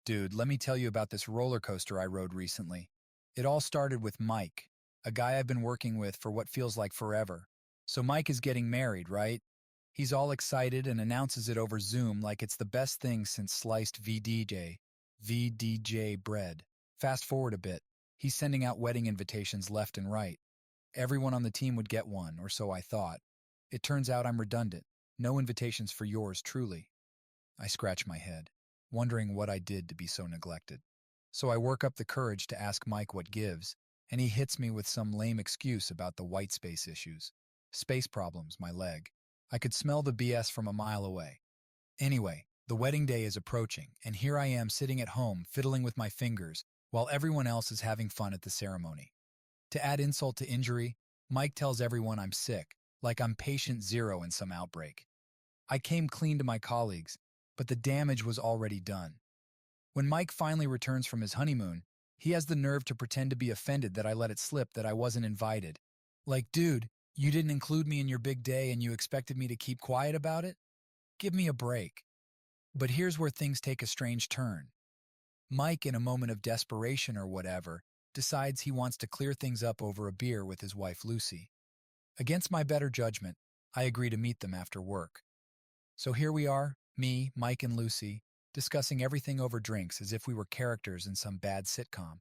Dude, let me tell you about this roller coaster I rode recently. It all started with Mike, a guy I've been working with for what feels like forever. So Mike is getting married, right? He's all excited and announces it over Zoom like it's the best thing since sliced VDJ bread. Fast forward a bit. He's sending out wedding invitations left and right. Everyone on the team would get one, or so I thought. It turns out I'm redundant. No invitations for yours truly. I scratch my head, wondering what I did to be so neglected. So I work up the courage to ask Mike what gives, and he hits me with some lame excuse about the white space issues. Space problems, my leg. I could smell the BS from a mile away. Anyway, the wedding day is approaching, and here I am sitting at home fiddling with my fingers while everyone else is having fun at the ceremony. To add insult to injury, Mike tells everyone I'm sick, like I'm patient zero in some outbreak. I came clean to my colleagues, but the damage was already done. When Mike finally returns from his honeymoon, he has the nerve to pretend to be offended that I let it slip that I wasn't invited. Like, dude, you didn't include me in your big day and you expected me to keep quiet about it? Give me a break. But here's where things take a strange turn. Mike, in a moment of desperation or whatever, decides he wants to clear things up over a beer with his wife Lucy. Against my better judgment, I agree to meet them after work. So here we are, me, Mike, and Lucy, discussing everything over drinks as if we were characters in some bad sitcom.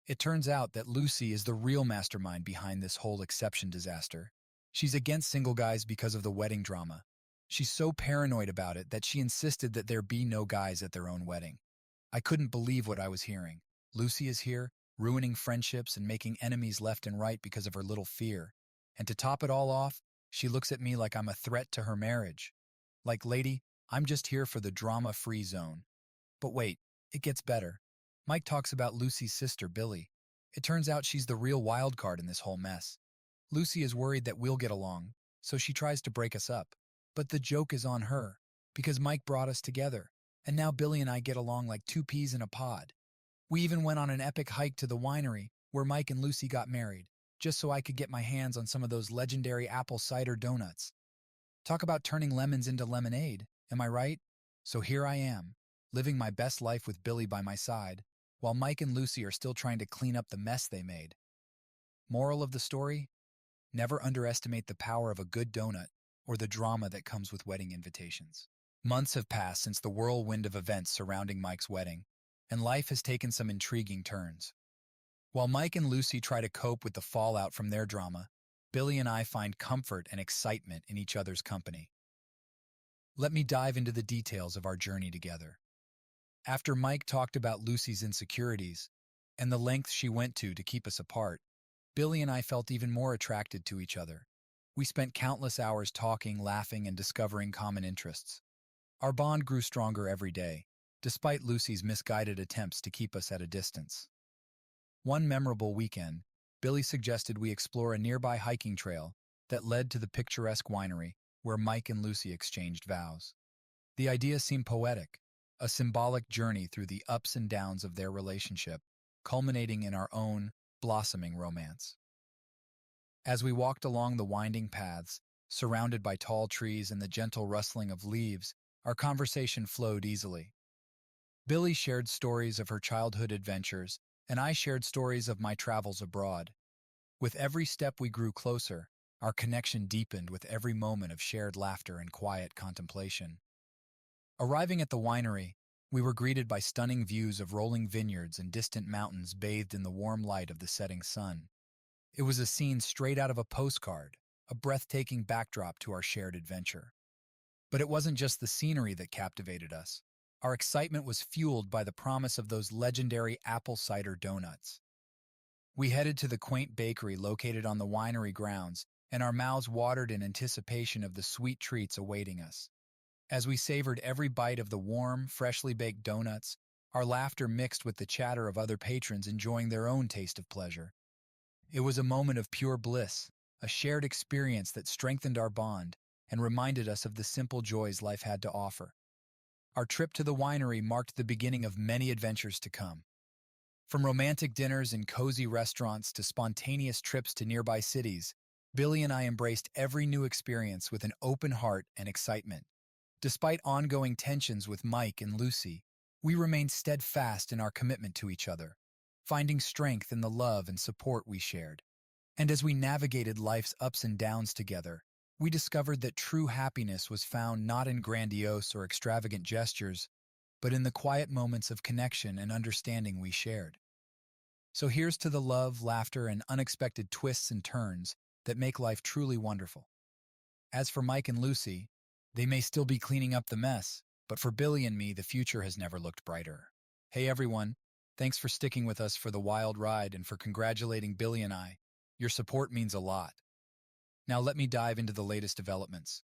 It turns out that Lucy is the real mastermind behind this whole exception disaster. She's against single guys because of the wedding drama. She's so paranoid about it that she insisted that there be no guys at their own wedding. I couldn't believe what I was hearing. Lucy is here, ruining friendships and making enemies left and right because of her little fear. And to top it all off, she looks at me like I'm a threat to her marriage. Like, lady, I'm just here for the drama-free zone. But wait, it gets better. Mike talks about Lucy's sister, Billy. It turns out she's the real wild card in this whole mess. Lucy is worried that we'll get along, so she tries to break us up. But the joke is on her, because Mike brought us together, and now Billy and I get along like two peas in a pod. We even went on an epic hike to the winery where Mike and Lucy got married, just so I could get my hands on some of those legendary apple cider donuts. Talk about turning lemons into lemonade, am I right? So here I am, living my best life with Billy by my side, while Mike and Lucy are still trying to clean up the mess they made. Moral of the story? Never underestimate the power of a good donut or the drama that comes with wedding invitations. Months have passed since the whirlwind of events surrounding Mike's wedding, and life has taken some intriguing turns. While Mike and Lucy try to cope with the fallout from their drama, Billy and I find comfort and excitement in each other's company. Let me dive into the details of our journey together. After Mike talked about Lucy's insecurities and the lengths she went to keep us apart, Billy and I felt even more attracted to each other. We spent countless hours talking, laughing, and discovering common interests. Our bond grew stronger every day, despite Lucy's misguided attempts to keep us at a distance. One memorable weekend, Billy suggested we explore a nearby hiking trail that led to the picturesque winery where Mike and Lucy exchanged vows. The idea seemed poetic, a symbolic journey through the ups and downs of their relationship, culminating in our own blossoming romance. As we walked along the winding paths, surrounded by tall trees and the gentle rustling of leaves, our conversation flowed easily. Billy shared stories of her childhood adventures, and I shared stories of my travels abroad. With every step we grew closer, our connection deepened with every moment of shared laughter and quiet contemplation. Arriving at the winery, we were greeted by stunning views of rolling vineyards and distant mountains bathed in the warm light of the setting sun. It was a scene straight out of a postcard, a breathtaking backdrop to our shared adventure. But it wasn't just the scenery that captivated us. Our excitement was fueled by the promise of those legendary apple cider donuts. We headed to the quaint bakery located on the winery grounds, and our mouths watered in anticipation of the sweet treats awaiting us. As we savored every bite of the warm, freshly baked donuts, our laughter mixed with the chatter of other patrons enjoying their own taste of pleasure. It was a moment of pure bliss, a shared experience that strengthened our bond and reminded us of the simple joys life had to offer. Our trip to the winery marked the beginning of many adventures to come. From romantic dinners in cozy restaurants to spontaneous trips to nearby cities, Billy and I embraced every new experience with an open heart and excitement. Despite ongoing tensions with Mike and Lucy, We remained steadfast in our commitment to each other, finding strength in the love and support we shared. And as we navigated life's ups and downs together, we discovered that true happiness was found not in grandiose or extravagant gestures, but in the quiet moments of connection and understanding we shared. So here's to the love, laughter, and unexpected twists and turns that make life truly wonderful. As for Mike and Lucy, they may still be cleaning up the mess, but for Billy and me, the future has never looked brighter. Hey everyone, thanks for sticking with us for the wild ride and for congratulating Billy and I. Your support means a lot. Now let me dive into the latest developments.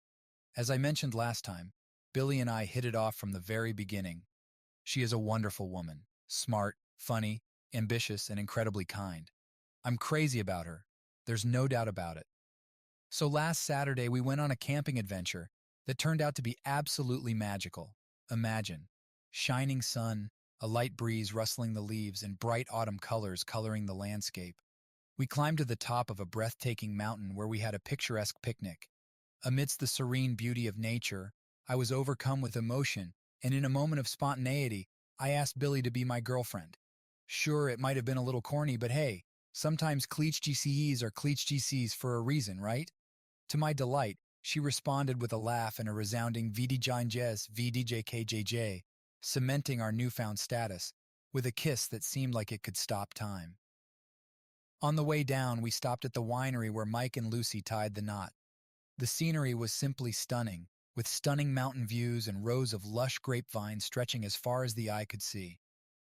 As I mentioned last time, Billy and I hit it off from the very beginning. She is a wonderful woman, smart, funny, ambitious, and incredibly kind. I'm crazy about her. There's no doubt about it. So last Saturday, we went on a camping adventure that turned out to be absolutely magical. Imagine shining sun, a light breeze rustling the leaves, and bright autumn colors coloring the landscape. We climbed to the top of a breathtaking mountain where we had a picturesque picnic. Amidst the serene beauty of nature, I was overcome with emotion, and in a moment of spontaneity, I asked Billy to be my girlfriend. Sure, it might have been a little corny, but hey, sometimes cleach GCEs are cleach GCs for a reason, right? To my delight, she responded with a laugh and a resounding VDJNJS VDJKJJ, cementing our newfound status, with a kiss that seemed like it could stop time. On the way down, we stopped at the winery where Mike and Lucy tied the knot. The scenery was simply stunning, with stunning mountain views and rows of lush grapevines stretching as far as the eye could see.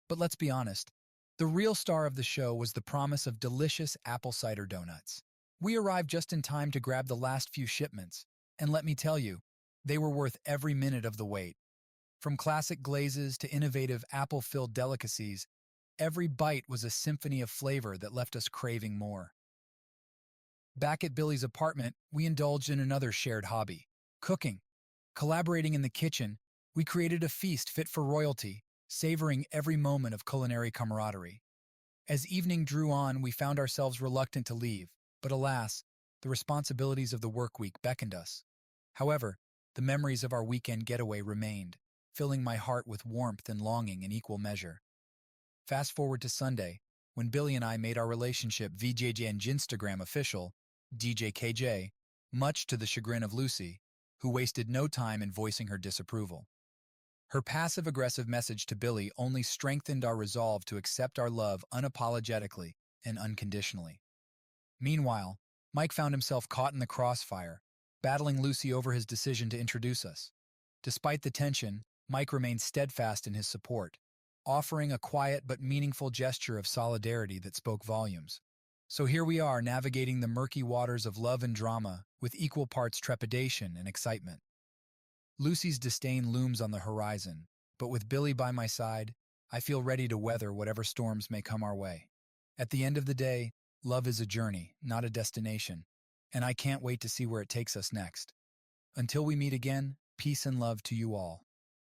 But let's be honest, the real star of the show was the promise of delicious apple cider donuts. We arrived just in time to grab the last few shipments, and let me tell you, they were worth every minute of the wait. From classic glazes to innovative apple-filled delicacies, every bite was a symphony of flavor that left us craving more. Back at Billy's apartment, we indulged in another shared hobby, cooking. Collaborating in the kitchen, we created a feast fit for royalty, savoring every moment of culinary camaraderie. As evening drew on, we found ourselves reluctant to leave, but alas, the responsibilities of the work week beckoned us. However, the memories of our weekend getaway remained, filling my heart with warmth and longing in equal measure. Fast forward to Sunday, when Billy and I made our relationship VJJ and Ginstagram official, DJKJ, much to the chagrin of Lucy, who wasted no time in voicing her disapproval. Her passive-aggressive message to Billy only strengthened our resolve to accept our love unapologetically and unconditionally. Meanwhile, Mike found himself caught in the crossfire, battling Lucy over his decision to introduce us. Despite the tension, Mike remained steadfast in his support, offering a quiet but meaningful gesture of solidarity that spoke volumes. So here we are navigating the murky waters of love and drama with equal parts trepidation and excitement. Lucy's disdain looms on the horizon, but with Billy by my side, I feel ready to weather whatever storms may come our way. At the end of the day, love is a journey, not a destination, and I can't wait to see where it takes us next. Until we meet again, peace and love to you all.